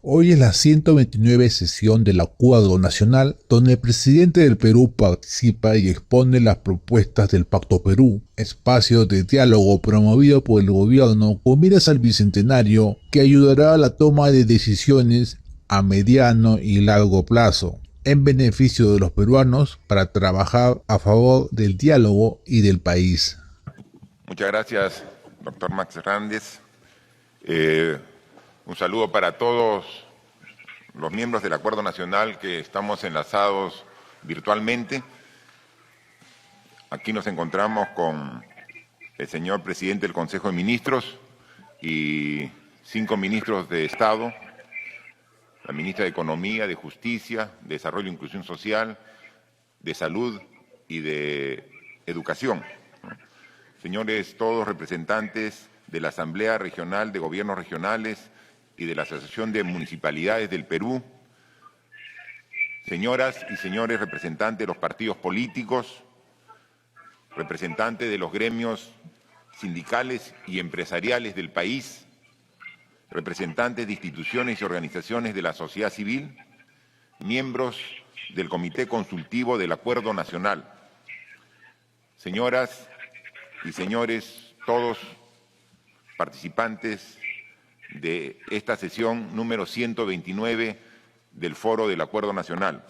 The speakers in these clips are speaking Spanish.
Hoy es la 129 sesión del Acuerdo Nacional, donde el presidente del Perú participa y expone las propuestas del Pacto Perú, espacio de diálogo promovido por el gobierno con miras al bicentenario que ayudará a la toma de decisiones a mediano y largo plazo, en beneficio de los peruanos para trabajar a favor del diálogo y del país. Muchas gracias, doctor Max Hernández. Un saludo para todos los miembros del Acuerdo Nacional que estamos enlazados virtualmente. Aquí nos encontramos con el señor presidente del Consejo de Ministros y 5 ministros de Estado, la ministra de Economía, de Justicia, de Desarrollo e Inclusión Social, de Salud y de Educación. Señores, todos representantes de la Asamblea Regional de Gobiernos Regionales y de la Asociación de Municipalidades del Perú, señoras y señores representantes de los partidos políticos, representantes de los gremios sindicales y empresariales del país, representantes de instituciones y organizaciones de la sociedad civil, miembros del Comité Consultivo del Acuerdo Nacional, señoras y señores, todos participantes de esta sesión número 129 del Foro del Acuerdo Nacional.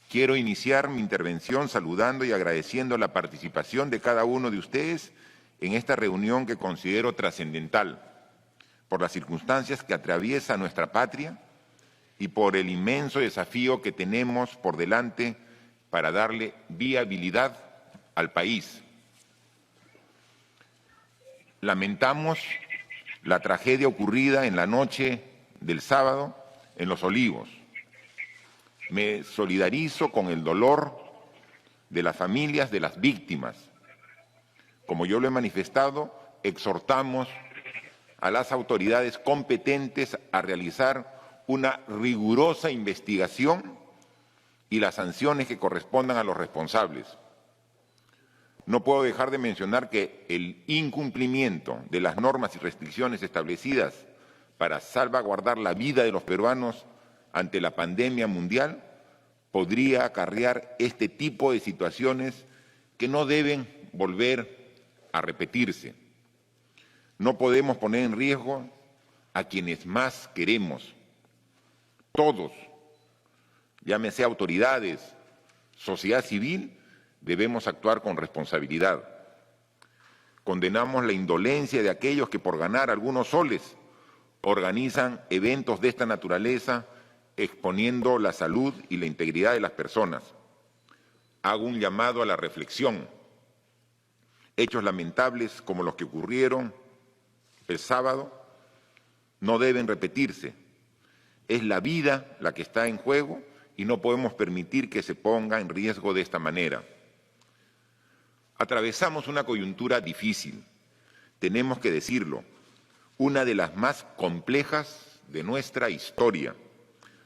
Quiero iniciar mi intervención saludando y agradeciendo la participación de cada uno de ustedes en esta reunión que considero trascendental por las circunstancias que atraviesa nuestra patria y por el inmenso desafío que tenemos por delante para darle viabilidad al país. Lamentamos la tragedia ocurrida en la noche del sábado en Los Olivos. Me solidarizo con el dolor de las familias de las víctimas. Como yo lo he manifestado, exhortamos a las autoridades competentes a realizar una rigurosa investigación y las sanciones que correspondan a los responsables. No puedo dejar de mencionar que el incumplimiento de las normas y restricciones establecidas para salvaguardar la vida de los peruanos ante la pandemia mundial podría acarrear este tipo de situaciones que no deben volver a repetirse. No podemos poner en riesgo a quienes más queremos. Todos, llámese autoridades, sociedad civil, debemos actuar con responsabilidad. Condenamos la indolencia de aquellos que por ganar algunos soles organizan eventos de esta naturaleza exponiendo la salud y la integridad de las personas. Hago un llamado a la reflexión. Hechos lamentables como los que ocurrieron el sábado no deben repetirse. Es la vida la que está en juego y no podemos permitir que se ponga en riesgo de esta manera. Atravesamos una coyuntura difícil, tenemos que decirlo, una de las más complejas de nuestra historia,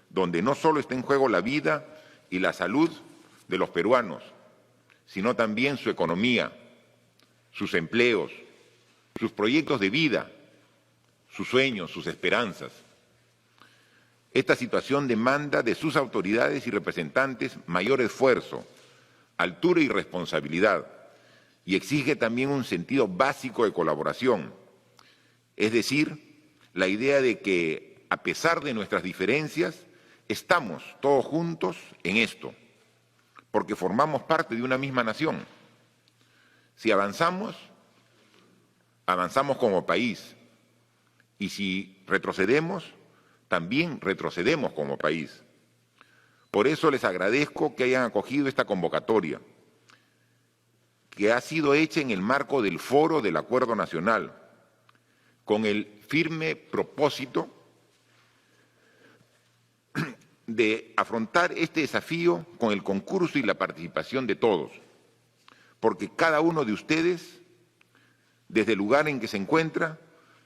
donde no solo está en juego la vida y la salud de los peruanos, sino también su economía, sus empleos, sus proyectos de vida, sus sueños, sus esperanzas. Esta situación demanda de sus autoridades y representantes mayor esfuerzo, altura y responsabilidad, y exige también un sentido básico de colaboración, es decir, la idea de que, a pesar de nuestras diferencias, estamos todos juntos en esto, porque formamos parte de una misma nación. Si avanzamos, avanzamos como país, y si retrocedemos, también retrocedemos como país. Por eso les agradezco que hayan acogido esta convocatoria, que ha sido hecha en el marco del Foro del Acuerdo Nacional, con el firme propósito de afrontar este desafío con el concurso y la participación de todos, porque cada uno de ustedes, desde el lugar en que se encuentra,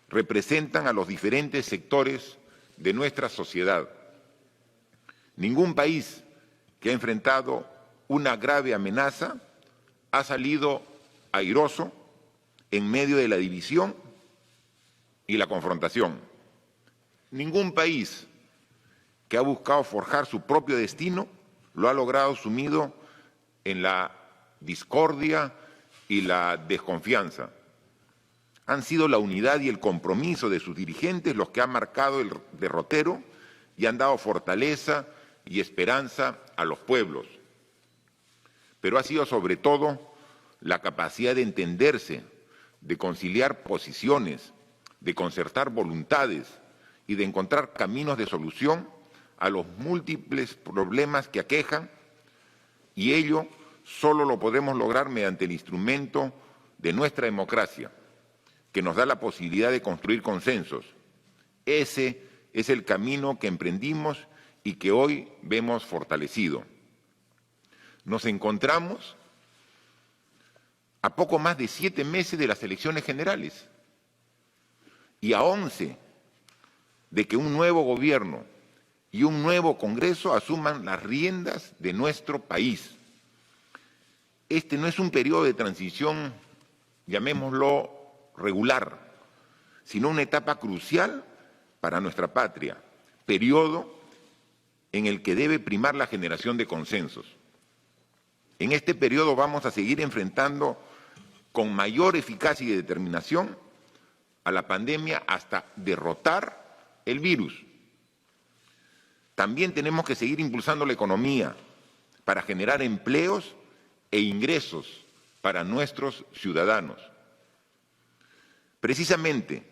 representan a los diferentes sectores de nuestra sociedad. Ningún país que ha enfrentado una grave amenaza ha salido airoso en medio de la división y la confrontación. Ningún país que ha buscado forjar su propio destino, lo ha logrado sumido en la discordia y la desconfianza. Han sido la unidad y el compromiso de sus dirigentes los que han marcado el derrotero y han dado fortaleza y esperanza a los pueblos. Pero ha sido sobre todo la capacidad de entenderse, de conciliar posiciones, de concertar voluntades y de encontrar caminos de solución a los múltiples problemas que aquejan, y ello solo lo podemos lograr mediante el instrumento de nuestra democracia, que nos da la posibilidad de construir consensos. Ese es el camino que emprendimos y que hoy vemos fortalecido. Nos encontramos a poco más de 7 meses de las elecciones generales y a 11 de que un nuevo gobierno y un nuevo Congreso asuman las riendas de nuestro país. Este no es un periodo de transición, llamémoslo regular, sino una etapa crucial para nuestra patria, periodo en el que debe primar la generación de consensos. En este periodo vamos a seguir enfrentando con mayor eficacia y determinación a la pandemia hasta derrotar el virus. También tenemos que seguir impulsando la economía para generar empleos e ingresos para nuestros ciudadanos. Precisamente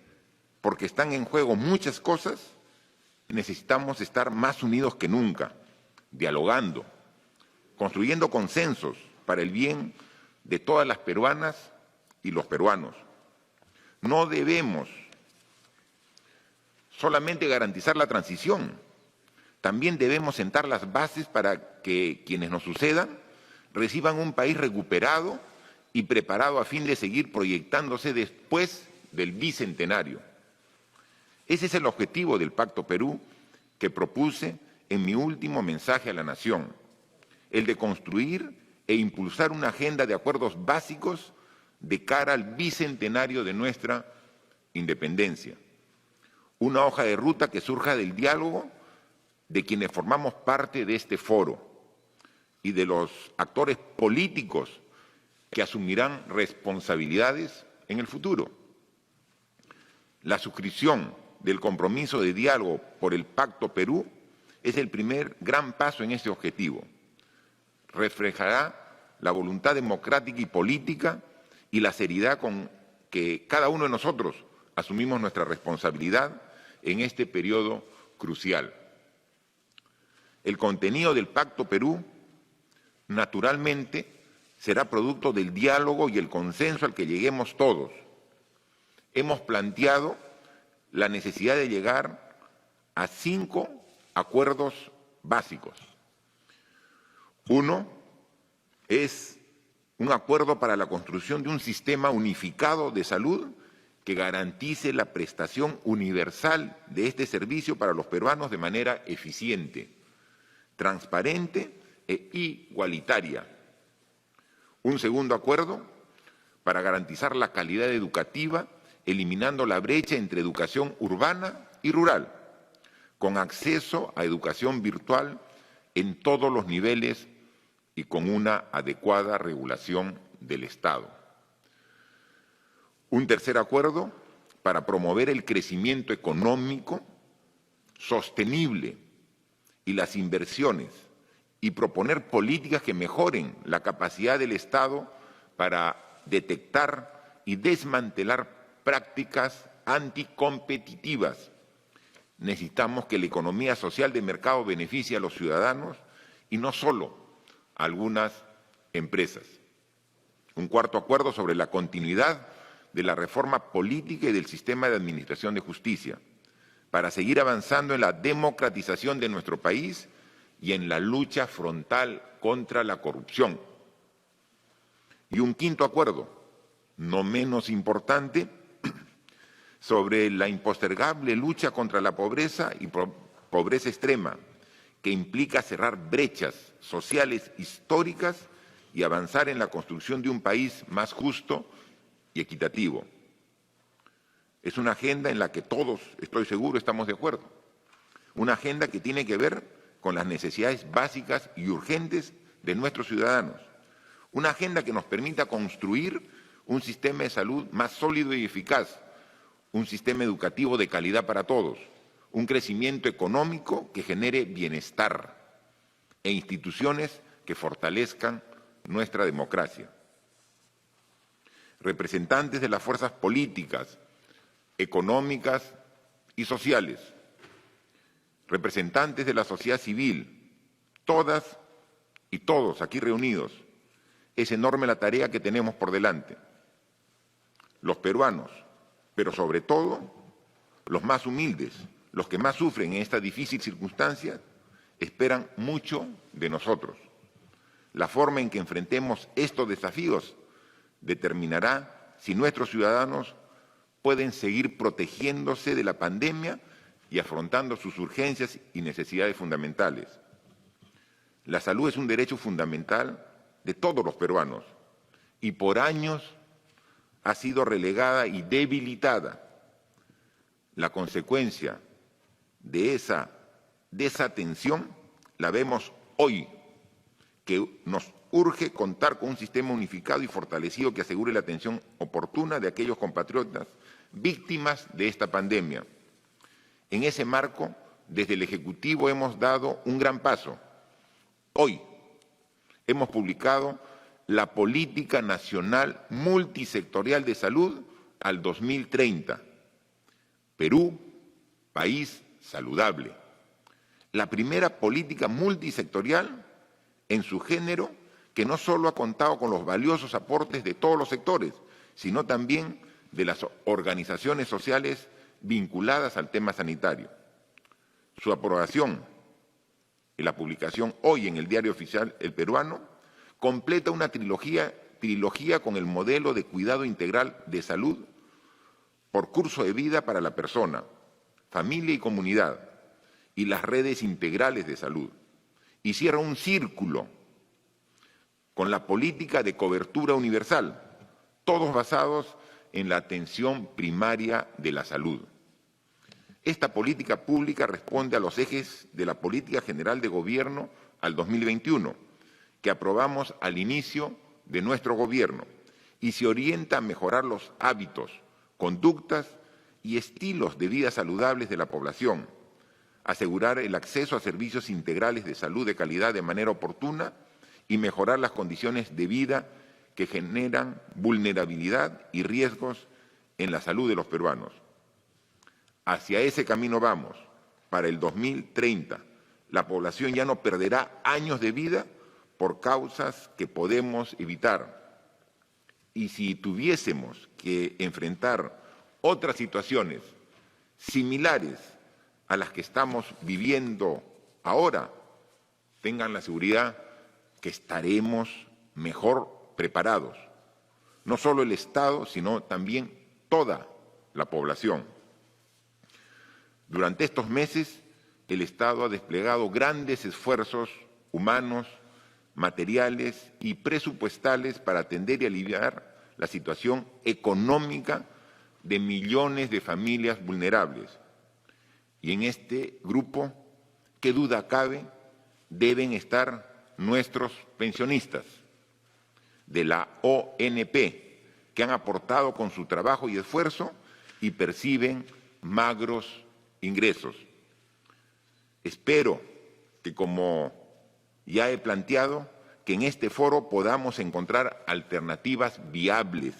porque están en juego muchas cosas, necesitamos estar más unidos que nunca, dialogando, construyendo consensos para el bien de todas las peruanas y los peruanos. No debemos solamente garantizar la transición, también debemos sentar las bases para que quienes nos sucedan reciban un país recuperado y preparado a fin de seguir proyectándose después del bicentenario. Ese es el objetivo del Pacto Perú que propuse en mi último mensaje a la Nación, el de construir e impulsar una agenda de acuerdos básicos de cara al bicentenario de nuestra independencia. Una hoja de ruta que surja del diálogo de quienes formamos parte de este foro y de los actores políticos que asumirán responsabilidades en el futuro. La suscripción del compromiso de diálogo por el Pacto Perú es el primer gran paso en este objetivo. Reflejará la voluntad democrática y política y la seriedad con que cada uno de nosotros asumimos nuestra responsabilidad en este periodo crucial. El contenido del Pacto Perú, naturalmente, será producto del diálogo y el consenso al que lleguemos todos. Hemos planteado la necesidad de llegar a 5 acuerdos básicos. Uno es un acuerdo para la construcción de un sistema unificado de salud que garantice la prestación universal de este servicio para los peruanos de manera eficiente, transparente e igualitaria. Un segundo acuerdo para garantizar la calidad educativa, eliminando la brecha entre educación urbana y rural, con acceso a educación virtual en todos los niveles y con una adecuada regulación del Estado. Un tercer acuerdo para promover el crecimiento económico sostenible y las inversiones y proponer políticas que mejoren la capacidad del Estado para detectar y desmantelar prácticas anticompetitivas. Necesitamos que la economía social de mercado beneficie a los ciudadanos y no solo a algunas empresas. Un cuarto acuerdo sobre la continuidad de la reforma política y del sistema de administración de justicia, para seguir avanzando en la democratización de nuestro país y en la lucha frontal contra la corrupción. Y un quinto acuerdo, no menos importante, sobre la impostergable lucha contra la pobreza y pobreza extrema, que implica cerrar brechas sociales históricas y avanzar en la construcción de un país más justo y equitativo. Es una agenda en la que todos, estoy seguro, estamos de acuerdo. Una agenda que tiene que ver con las necesidades básicas y urgentes de nuestros ciudadanos. Una agenda que nos permita construir un sistema de salud más sólido y eficaz, un sistema educativo de calidad para todos, un crecimiento económico que genere bienestar e instituciones que fortalezcan nuestra democracia. Representantes de las fuerzas políticas, económicas y sociales, representantes de la sociedad civil, todas y todos aquí reunidos, es enorme la tarea que tenemos por delante. Los peruanos, pero sobre todo los más humildes, los que más sufren en esta difícil circunstancia, esperan mucho de nosotros. La forma en que enfrentemos estos desafíos determinará si nuestros ciudadanos pueden seguir protegiéndose de la pandemia y afrontando sus urgencias y necesidades fundamentales. La salud es un derecho fundamental de todos los peruanos y por años ha sido relegada y debilitada. La consecuencia de esa desatención la vemos hoy, que nos urge contar con un sistema unificado y fortalecido que asegure la atención oportuna de aquellos compatriotas víctimas de esta pandemia. En ese marco, desde el Ejecutivo hemos dado un gran paso. Hoy hemos publicado la Política Nacional Multisectorial de Salud al 2030. Perú, país saludable. La primera política multisectorial en su género que no solo ha contado con los valiosos aportes de todos los sectores, sino también de las organizaciones sociales vinculadas al tema sanitario. Su aprobación y la publicación hoy en el Diario Oficial El Peruano completa una trilogía con el modelo de cuidado integral de salud por curso de vida para la persona, familia y comunidad, y las redes integrales de salud. Y cierra un círculo con la política de cobertura universal, todos basados en la atención primaria de la salud. Esta política pública responde a los ejes de la Política General de Gobierno al 2021, que aprobamos al inicio de nuestro gobierno, y se orienta a mejorar los hábitos, conductas y estilos de vida saludables de la población, asegurar el acceso a servicios integrales de salud de calidad de manera oportuna y mejorar las condiciones de vida que generan vulnerabilidad y riesgos en la salud de los peruanos. Hacia ese camino vamos. Para el 2030, la población ya no perderá años de vida por causas que podemos evitar. Y si tuviésemos que enfrentar otras situaciones similares a las que estamos viviendo ahora, tengan la seguridad que estaremos mejor preparados. No solo el Estado, sino también toda la población. Durante estos meses, el Estado ha desplegado grandes esfuerzos humanos, materiales y presupuestales para atender y aliviar la situación económica de millones de familias vulnerables. Y en este grupo, qué duda cabe, deben estar nuestros pensionistas de la ONP, que han aportado con su trabajo y esfuerzo y perciben magros ingresos. Espero que, como ya he planteado, que en este foro podamos encontrar alternativas viables,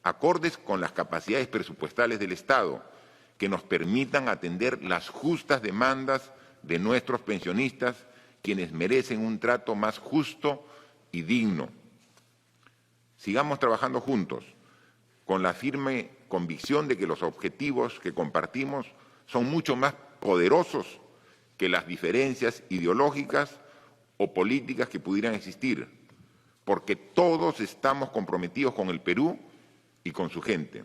acordes con las capacidades presupuestales del Estado, que nos permitan atender las justas demandas de nuestros pensionistas, quienes merecen un trato más justo y digno. Sigamos trabajando juntos, con la firme convicción de que los objetivos que compartimos son mucho más poderosos que las diferencias ideológicas o políticas que pudieran existir, porque todos estamos comprometidos con el Perú y con su gente.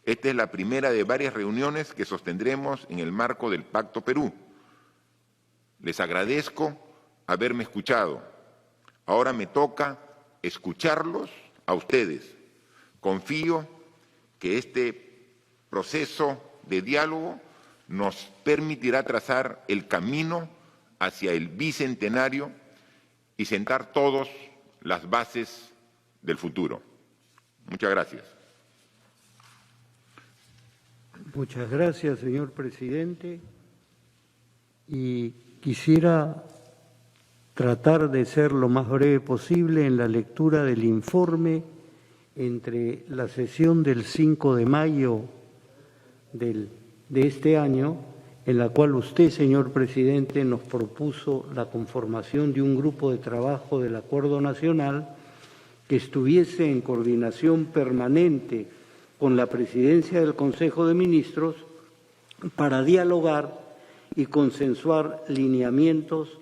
Esta es la primera de varias reuniones que sostendremos en el marco del Pacto Perú. Les agradezco haberme escuchado. Ahora me toca escucharlos a ustedes. Confío que este proceso de diálogo nos permitirá trazar el camino hacia el bicentenario y sentar todos las bases del futuro. Muchas gracias. Muchas gracias, señor presidente. Y quisiera tratar de ser lo más breve posible en la lectura del informe entre la sesión del 5 de mayo de este año, en la cual usted, señor presidente, nos propuso la conformación de un grupo de trabajo del Acuerdo Nacional que estuviese en coordinación permanente con la Presidencia del Consejo de Ministros para dialogar y consensuar lineamientos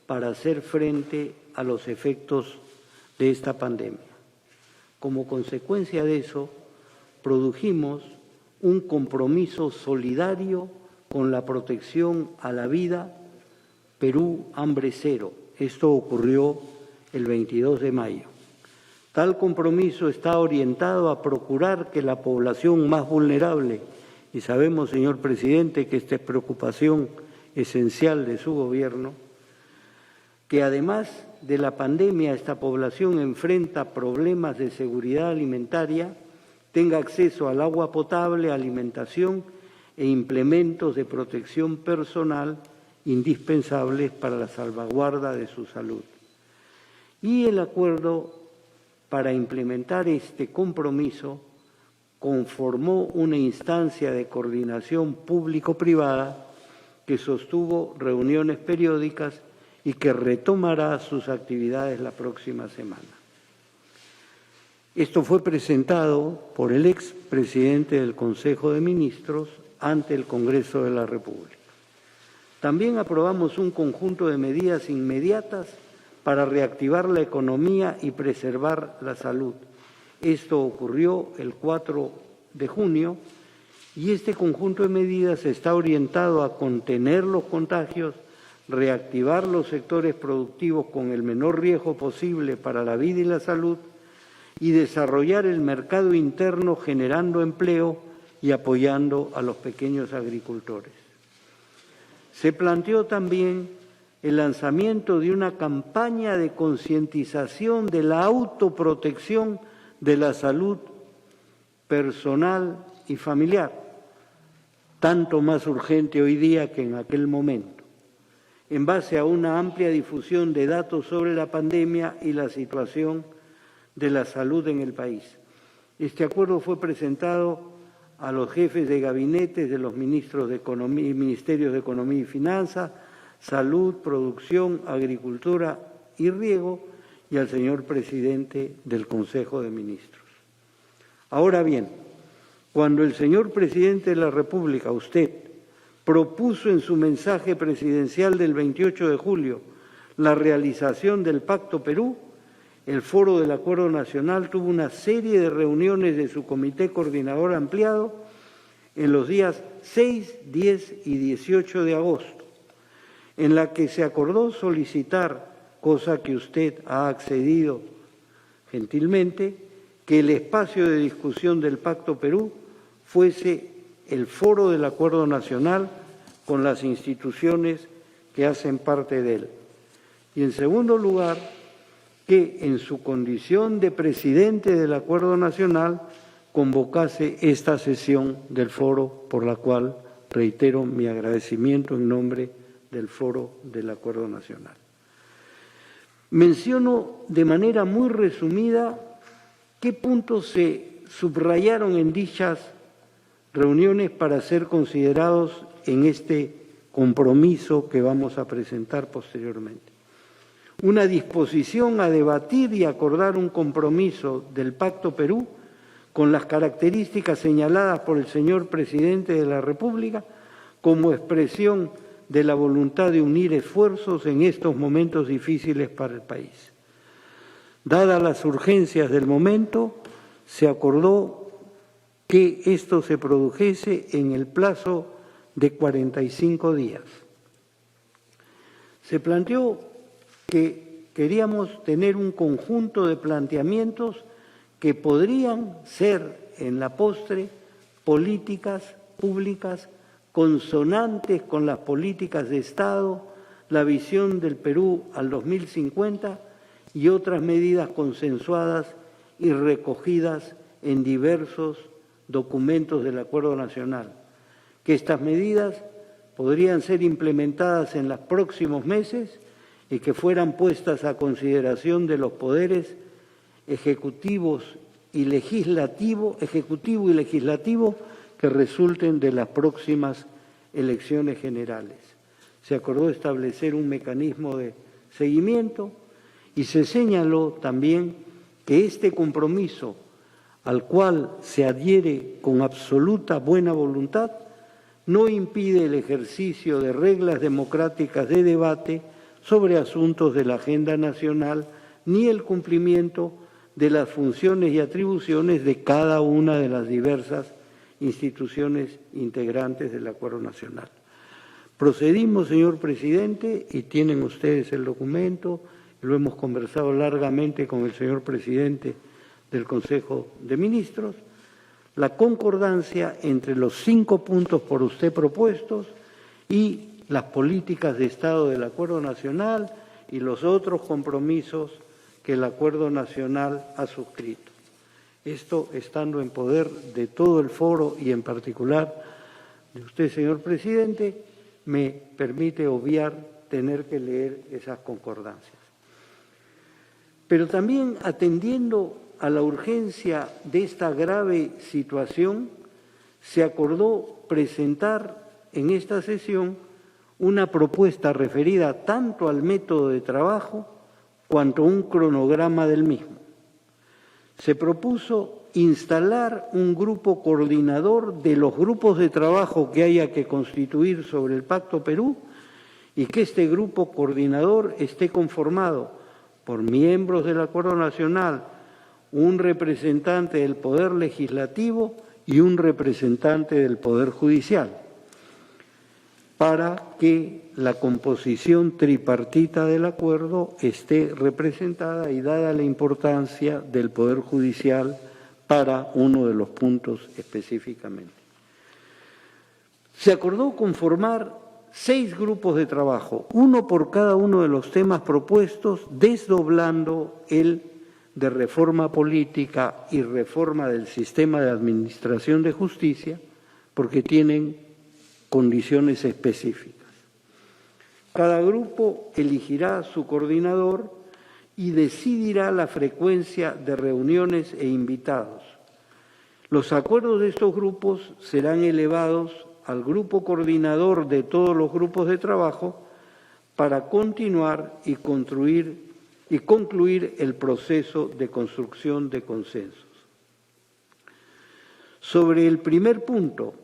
para hacer frente a los efectos de esta pandemia. Como consecuencia de eso, produjimos un compromiso solidario con la protección a la vida, Perú Hambre Cero. Esto ocurrió el 22 de mayo. Tal compromiso está orientado a procurar que la población más vulnerable, y sabemos, señor presidente, que esta es preocupación esencial de su gobierno, que además de la pandemia esta población enfrenta problemas de seguridad alimentaria, tenga acceso al agua potable, alimentación e implementos de protección personal indispensables para la salvaguarda de su salud. Y el acuerdo para implementar este compromiso conformó una instancia de coordinación público-privada que sostuvo reuniones periódicas y que retomará sus actividades la próxima semana. Esto fue presentado por el expresidente del Consejo de Ministros ante el Congreso de la República. También aprobamos un conjunto de medidas inmediatas para reactivar la economía y preservar la salud. Esto ocurrió el 4 de junio y este conjunto de medidas está orientado a contener los contagios, reactivar los sectores productivos con el menor riesgo posible para la vida y la salud y desarrollar el mercado interno generando empleo y apoyando a los pequeños agricultores. Se planteó también el lanzamiento de una campaña de concientización de la autoprotección de la salud personal y familiar, tanto más urgente hoy día que en aquel momento, en base a una amplia difusión de datos sobre la pandemia y la situación de la salud en el país. Este acuerdo fue presentado a los jefes de gabinetes de los ministerios de Economía y Finanzas, Salud, Producción, Agricultura y Riego y al señor presidente del Consejo de Ministros. Ahora bien, cuando el señor presidente de la República, usted, propuso en su mensaje presidencial del 28 de julio la realización del Pacto Perú, el Foro del Acuerdo Nacional tuvo una serie de reuniones de su Comité Coordinador Ampliado en los días 6, 10 y 18 de agosto, en la que se acordó solicitar, cosa que usted ha accedido gentilmente, que el espacio de discusión del Pacto Perú fuese el Foro del Acuerdo Nacional con las instituciones que hacen parte de él. Y en segundo lugar, que en su condición de presidente del Acuerdo Nacional convocase esta sesión del foro, por la cual reitero mi agradecimiento en nombre del Foro del Acuerdo Nacional. Menciono de manera muy resumida qué puntos se subrayaron en dichas reuniones para ser considerados en este compromiso que vamos a presentar posteriormente. Una disposición a debatir y acordar un compromiso del Pacto Perú con las características señaladas por el señor presidente de la República como expresión de la voluntad de unir esfuerzos en estos momentos difíciles para el país. Dadas las urgencias del momento, se acordó que esto se produjese en el plazo de 45 días. Se planteó que queríamos tener un conjunto de planteamientos que podrían ser, en la postre, políticas públicas consonantes con las políticas de Estado, la visión del Perú al 2050 y otras medidas consensuadas y recogidas en diversos documentos del Acuerdo Nacional, que estas medidas podrían ser implementadas en los próximos meses y que fueran puestas a consideración de los poderes ejecutivo y legislativo que resulten de las próximas elecciones generales. Se acordó establecer un mecanismo de seguimiento y se señaló también que este compromiso, al cual se adhiere con absoluta buena voluntad, no impide el ejercicio de reglas democráticas de debate sobre asuntos de la agenda nacional ni el cumplimiento de las funciones y atribuciones de cada una de las diversas instituciones integrantes del Acuerdo Nacional. Procedimos, señor presidente, y tienen ustedes el documento, lo hemos conversado largamente con el señor presidente del Consejo de Ministros, la concordancia entre los 5 puntos por usted propuestos y las políticas de Estado del Acuerdo Nacional y los otros compromisos que el Acuerdo Nacional ha suscrito. Esto estando en poder de todo el foro y en particular de usted, señor presidente, me permite obviar tener que leer esas concordancias. Pero también atendiendo a la urgencia de esta grave situación, se acordó presentar en esta sesión una propuesta referida tanto al método de trabajo cuanto a un cronograma del mismo. Se propuso instalar un grupo coordinador de los grupos de trabajo que haya que constituir sobre el Pacto Perú y que este grupo coordinador esté conformado por miembros del Acuerdo Nacional, un representante del Poder Legislativo y un representante del Poder Judicial, para que la composición tripartita del acuerdo esté representada y dada la importancia del Poder Judicial para uno de los puntos específicamente. Se acordó conformar 6 grupos de trabajo, uno por cada uno de los temas propuestos, desdoblando el de reforma política y reforma del sistema de administración de justicia, porque tienen condiciones específicas. Cada grupo elegirá su coordinador y decidirá la frecuencia de reuniones e invitados. Los acuerdos de estos grupos serán elevados al grupo coordinador de todos los grupos de trabajo para continuar y concluir el proceso de construcción de consensos. Sobre el primer punto,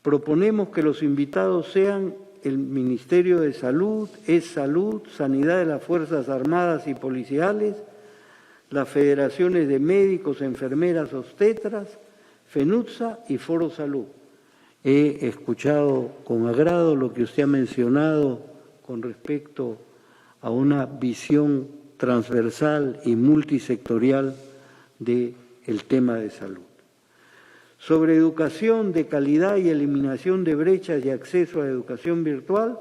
proponemos que los invitados sean el Ministerio de Salud, Salud, Sanidad de las Fuerzas Armadas y Policiales, las federaciones de médicos, enfermeras, obstetras, FENUTSA y Foro Salud. He escuchado con agrado lo que usted ha mencionado con respecto a una visión transversal y multisectorial del tema de salud. Sobre educación de calidad y eliminación de brechas y acceso a la educación virtual,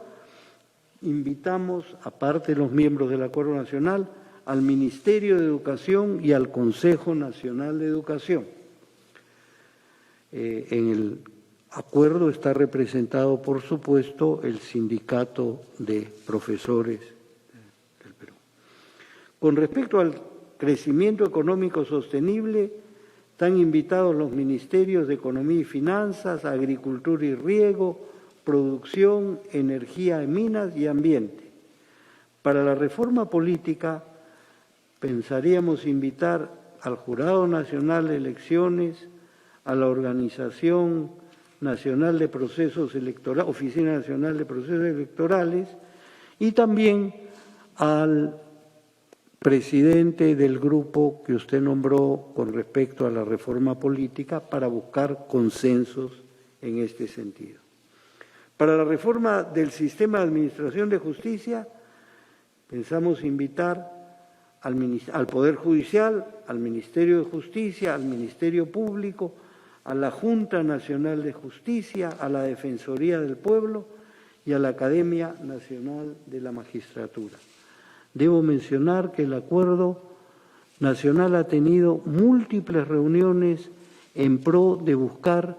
invitamos, aparte de los miembros del Acuerdo Nacional, al Ministerio de Educación y al Consejo Nacional de Educación. En el acuerdo está representado, por supuesto, el Sindicato de Profesores del Perú. Con respecto al crecimiento económico sostenible, están invitados los ministerios de Economía y Finanzas, Agricultura y Riego, Producción, Energía y Minas y Ambiente. Para la reforma política, pensaríamos invitar al Jurado Nacional de Elecciones, a la Organización Nacional de Procesos Electorales, Oficina Nacional de Procesos Electorales, y también al presidente del grupo que usted nombró con respecto a la reforma política para buscar consensos en este sentido. Para la reforma del sistema de administración de justicia, pensamos invitar al Poder Judicial, al Ministerio de Justicia, al Ministerio Público, a la Junta Nacional de Justicia, a la Defensoría del Pueblo y a la Academia Nacional de la Magistratura. Debo mencionar que el Acuerdo Nacional ha tenido múltiples reuniones en pro de buscar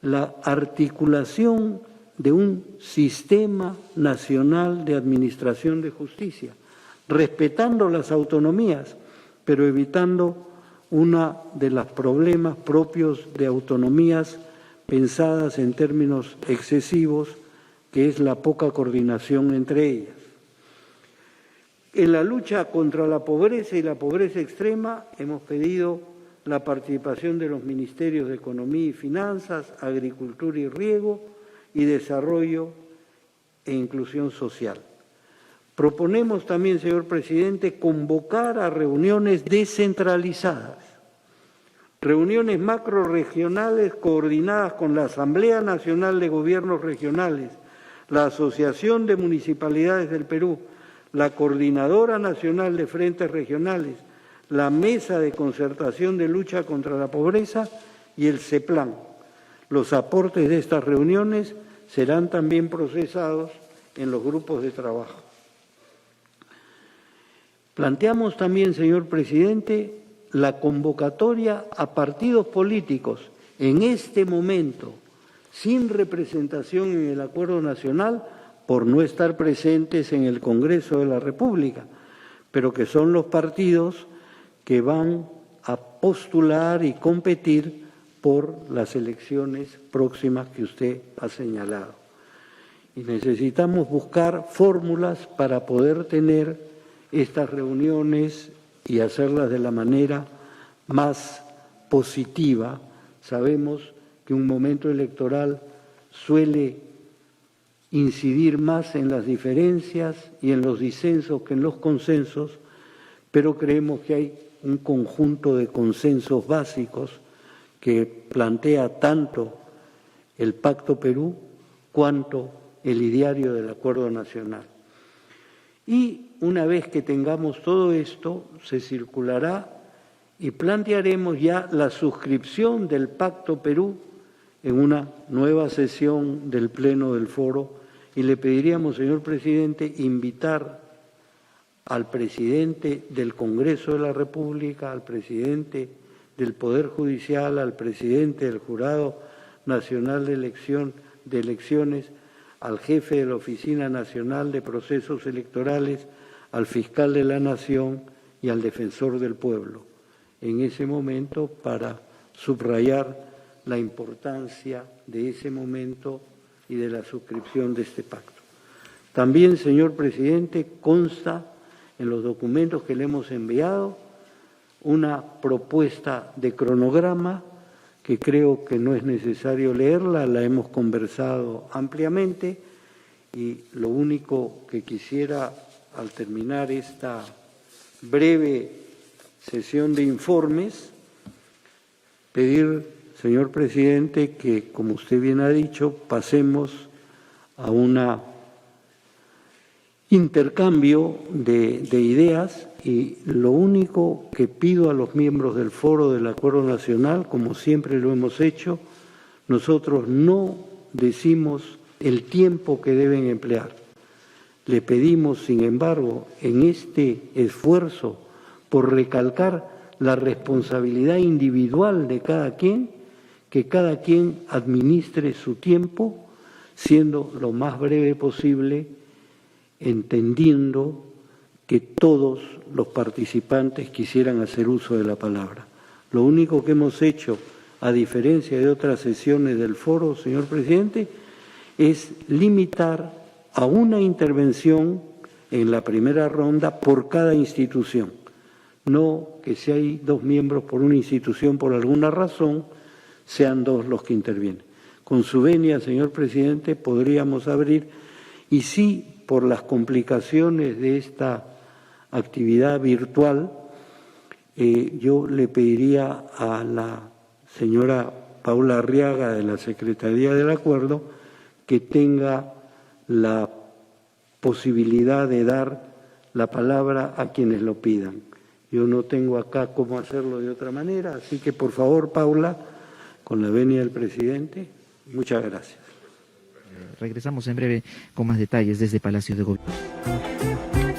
la articulación de un sistema nacional de administración de justicia, respetando las autonomías, pero evitando uno de los problemas propios de autonomías pensadas en términos excesivos, que es la poca coordinación entre ellas. En la lucha contra la pobreza y la pobreza extrema hemos pedido la participación de los ministerios de Economía y Finanzas, Agricultura y Riego y Desarrollo e Inclusión Social. Proponemos también, señor presidente, convocar a reuniones descentralizadas, reuniones macrorregionales coordinadas con la Asamblea Nacional de Gobiernos Regionales, la Asociación de Municipalidades del Perú, la Coordinadora Nacional de Frentes Regionales, la Mesa de Concertación de Lucha contra la Pobreza y el CEPLAN. Los aportes de estas reuniones serán también procesados en los grupos de trabajo. Planteamos también, señor presidente, la convocatoria a partidos políticos en este momento sin representación en el Acuerdo Nacional por no estar presentes en el Congreso de la República, pero que son los partidos que van a postular y competir por las elecciones próximas que usted ha señalado. Y necesitamos buscar fórmulas para poder tener estas reuniones y hacerlas de la manera más positiva. Sabemos que un momento electoral suele incidir más en las diferencias y en los disensos que en los consensos, pero creemos que hay un conjunto de consensos básicos que plantea tanto el Pacto Perú cuanto el ideario del Acuerdo Nacional. Y una vez que tengamos todo esto, se circulará y plantearemos ya la suscripción del Pacto Perú en una nueva sesión del Pleno del Foro, y le pediríamos, señor presidente, invitar al presidente del Congreso de la República, al presidente del Poder Judicial, al presidente del Jurado Nacional de Elecciones, al jefe de la Oficina Nacional de Procesos Electorales, al fiscal de la Nación y al defensor del pueblo, en ese momento para subrayar la importancia de ese momento y de la suscripción de este pacto. También, señor presidente, consta en los documentos que le hemos enviado una propuesta de cronograma que creo que no es necesario leerla, la hemos conversado ampliamente, y lo único que quisiera al terminar esta breve sesión de informes, pedir, señor presidente, que, como usted bien ha dicho, pasemos a un intercambio de ideas, y lo único que pido a los miembros del Foro del Acuerdo Nacional, como siempre lo hemos hecho, nosotros no decimos el tiempo que deben emplear. Le pedimos, sin embargo, en este esfuerzo por recalcar la responsabilidad individual de cada quien, que cada quien administre su tiempo, siendo lo más breve posible, entendiendo que todos los participantes quisieran hacer uso de la palabra. Lo único que hemos hecho, a diferencia de otras sesiones del foro, señor presidente, es limitar a una intervención en la primera ronda por cada institución. No que si hay 2 miembros por una institución por alguna razón, sean 2 los que intervienen. Con su venia, señor presidente, podríamos abrir, y sí, por las complicaciones de esta actividad virtual, yo le pediría a la señora Paula Arriaga de la Secretaría del Acuerdo que tenga la posibilidad de dar la palabra a quienes lo pidan. Yo no tengo acá cómo hacerlo de otra manera, así que por favor, Paula, con la venia del presidente. Muchas gracias. Regresamos en breve con más detalles desde Palacio de Gobierno.